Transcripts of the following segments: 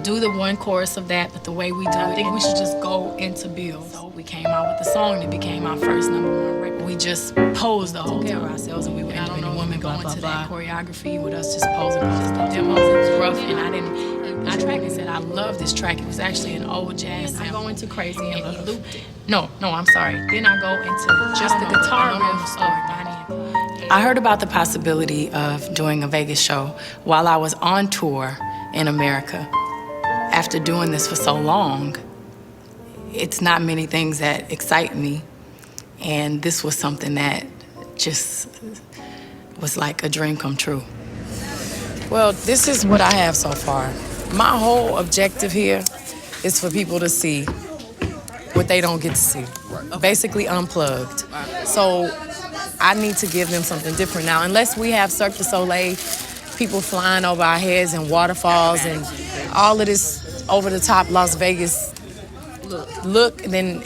do the one chorus of that, but the way we do it, I think we should just go into build. So we came out with the song that became our first #1 record. We just posed the whole time ourselves, and we were independent women going to that choreography with us just posing. The demos, it was rough, and I tracked and said, I love this track. It was actually an old jazz sample. I go into crazy and he looped it. No, I'm sorry. Then I go into just the guitar riff story. I heard about the possibility of doing a Vegas show while I was on tour in America. After doing this for so long, it's not many things that excite me, and this was something that just was like a dream come true. Well, this is what I have so far. My whole objective here is for people to see what they don't get to see. Basically unplugged. So I need to give them something different now. Unless we have Cirque du Soleil, people flying over our heads and waterfalls and all of this over-the-top Las Vegas look, then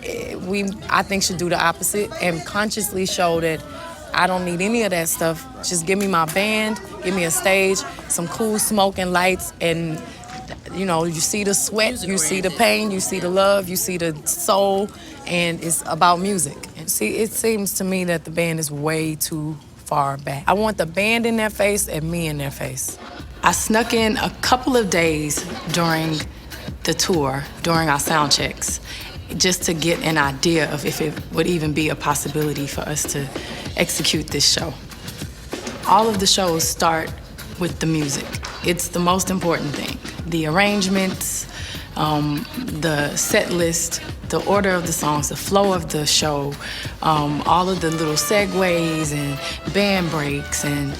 I think should do the opposite and consciously show that I don't need any of that stuff. Just give me my band, give me a stage, some cool smoke and lights, and you see the sweat, you see the pain, you see the love, you see the soul, and it's about music. And see, it seems to me that the band is way too far back. I want the band in their face and me in their face. I snuck in a couple of days during the tour, during our sound checks, just to get an idea of if it would even be a possibility for us to execute this show. All of the shows start with the music. It's the most important thing. The arrangements, the set list, the order of the songs, the flow of the show, all of the little segues and band breaks, and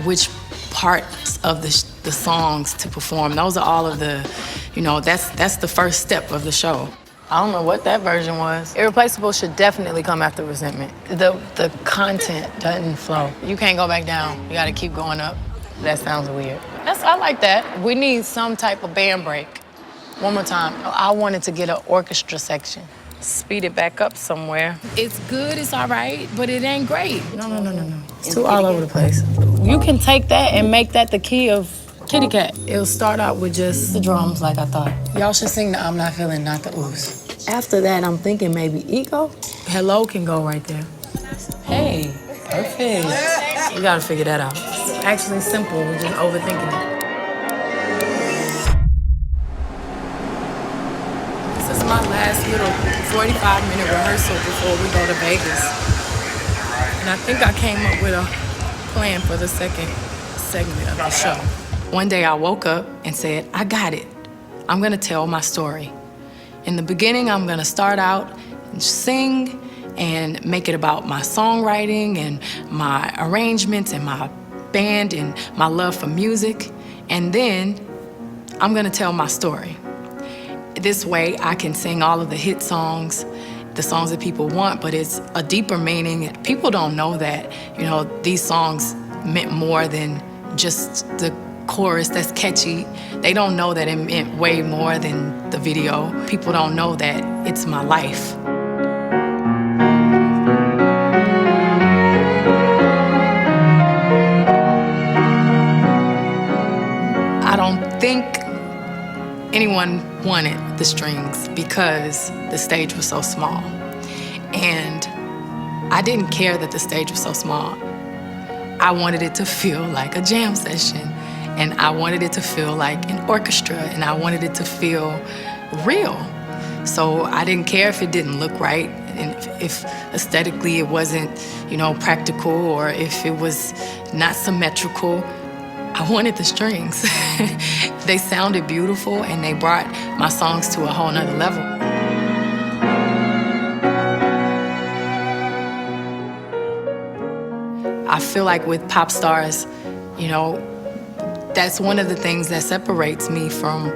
which parts of the songs to perform. Those are all of the, that's the first step of the show. I don't know what that version was. Irreplaceable should definitely come after Resentment. The content doesn't flow. You can't go back down. You gotta keep going up. That sounds weird. I like that. We need some type of band break. One more time. I wanted to get an orchestra section. Speed it back up somewhere. It's good, it's all right, but it ain't great. No. It's too all over the place. You can take that and make that the key of Kitty Cat. It'll start out with just the drums like I thought. Y'all should sing the I'm Not Feeling, Not the Ooze. After that, I'm thinking maybe Ego. Hello can go right there. Hey, perfect. You gotta figure that out. It's actually simple, we're just overthinking it. This is my last little 45-minute rehearsal before we go to Vegas. And I think I came up with a plan for the second segment of the show. One day I woke up and said, I got it. I'm gonna tell my story. In the beginning, I'm gonna start out and sing and make it about my songwriting and my arrangements and my band and my love for music. And then I'm gonna tell my story. This way I can sing all of the hit songs, the songs that people want, but it's a deeper meaning. People don't know that, these songs meant more than just the chorus that's catchy. They don't know that it meant way more than the video. People don't know that it's my life. I don't think anyone wanted the strings because the stage was so small. And I didn't care that the stage was so small. I wanted it to feel like a jam session. And I wanted it to feel like an orchestra, and I wanted it to feel real. So I didn't care if it didn't look right, and if aesthetically it wasn't, practical, or if it was not symmetrical. I wanted the strings. They sounded beautiful, and they brought my songs to a whole nother level. I feel like with pop stars, that's one of the things that separates me from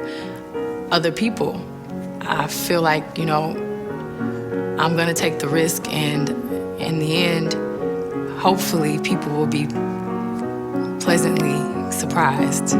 other people. I feel like, I'm gonna take the risk, and in the end, hopefully people will be pleasantly surprised.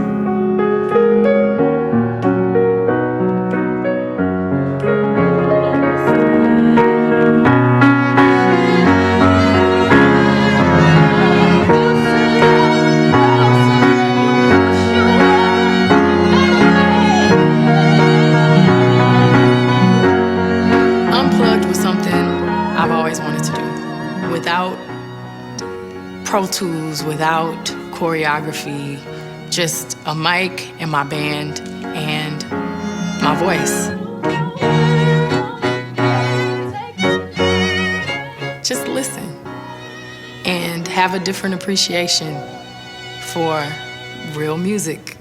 always wanted to do. Without Pro Tools, without choreography, just a mic and my band and my voice. Just listen and have a different appreciation for real music.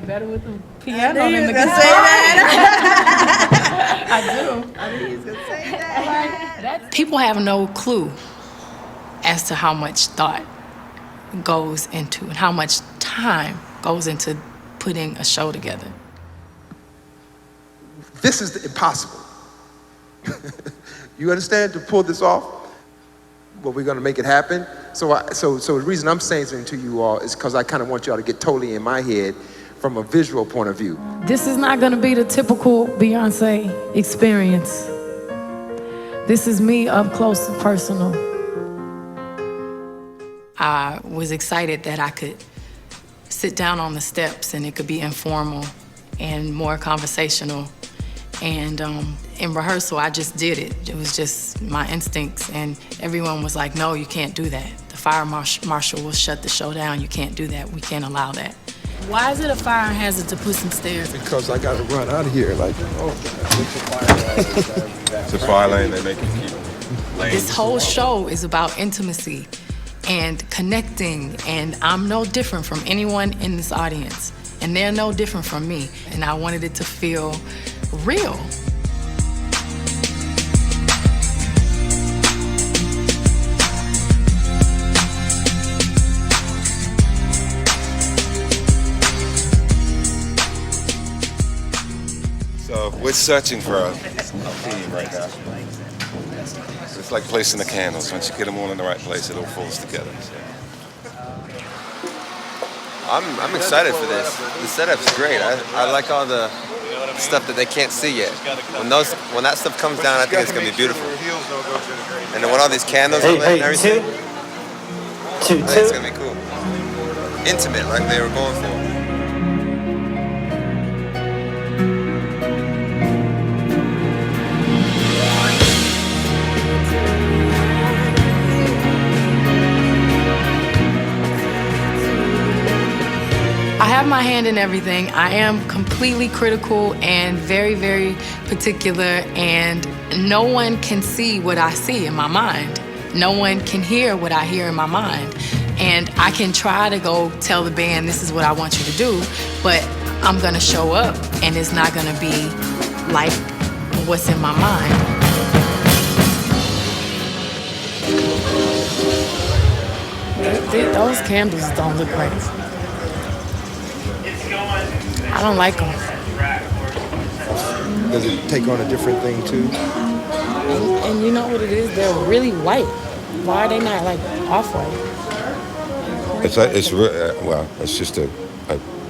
Better with the piano than the guitar. I do. I knew he was gonna say that. People have no clue as to how much thought goes into and how much time goes into putting a show together. This is impossible. You understand? To pull this off, well, we're gonna make it happen. So the reason I'm saying something to you all is because I kind of want y'all to get totally in my head from a visual point of view. This is not gonna be the typical Beyonce experience. This is me up close and personal. I was excited that I could sit down on the steps and it could be informal and more conversational. And in rehearsal, I just did it. It was just my instincts, and everyone was like, no, you can't do that. The fire marshal will shut the show down. You can't do that. We can't allow that. Why is it a fire hazard to put some stairs? Because I gotta run out of here. Like, it's a fire lane, they make you keep lanes. This whole show is about intimacy and connecting, and I'm no different from anyone in this audience, and they're no different from me, and I wanted it to feel real. So we're searching for a theme right now. It's like placing the candles. Once you get them all in the right place, it all falls together. I'm excited for this. The setup's great. I like all the stuff that they can't see yet. When that stuff comes down, I think it's gonna be beautiful. And then when all these candles are lit and everything, I think it's gonna be cool. Intimate, like they were going for. I have my hand in everything. I am completely critical and very, very particular, and no one can see what I see in my mind. No one can hear what I hear in my mind. And I can try to go tell the band, this is what I want you to do, but I'm gonna show up and it's not gonna be like what's in my mind. Those candles don't look right. I don't like them. does it take on a different thing too? And you know what it is? They're really white. Why are they not like off-white? It's just a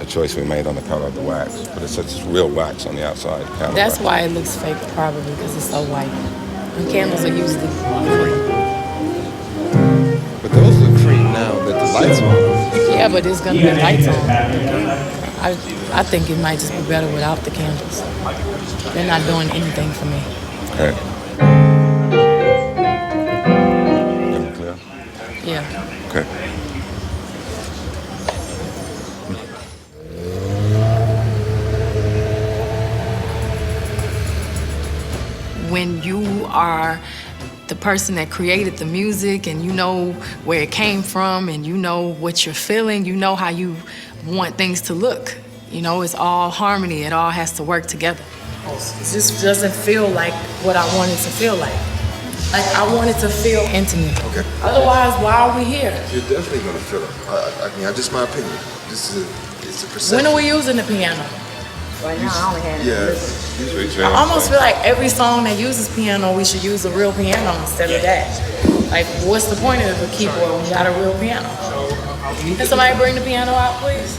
choice we made on the color of the wax, but it's real wax on the outside. That's why it looks fake, probably, because it's so white. And candles are usually cream. But those look cream now that the lights are on. Yeah, but there's gonna be lights on. I think it might just be better without the candles. They're not doing anything for me. Okay. Clear? Yeah. Okay. When you are the person that created the music and you know where it came from and you know what you're feeling, you know how you want things to look. You know, it's all harmony. It all has to work together. It just doesn't feel like what I want it to feel like. Like, I want it to feel intimate. Okay. Otherwise, why are we here? You're definitely going to feel it. I mean, just my opinion. It's a perception. When are we using the piano? Right now, I only had it. Yeah. I almost feel like every song that uses piano, we should use a real piano instead of that. Like, what's the point of a keyboard when you got a real piano? Can somebody bring the piano out, please?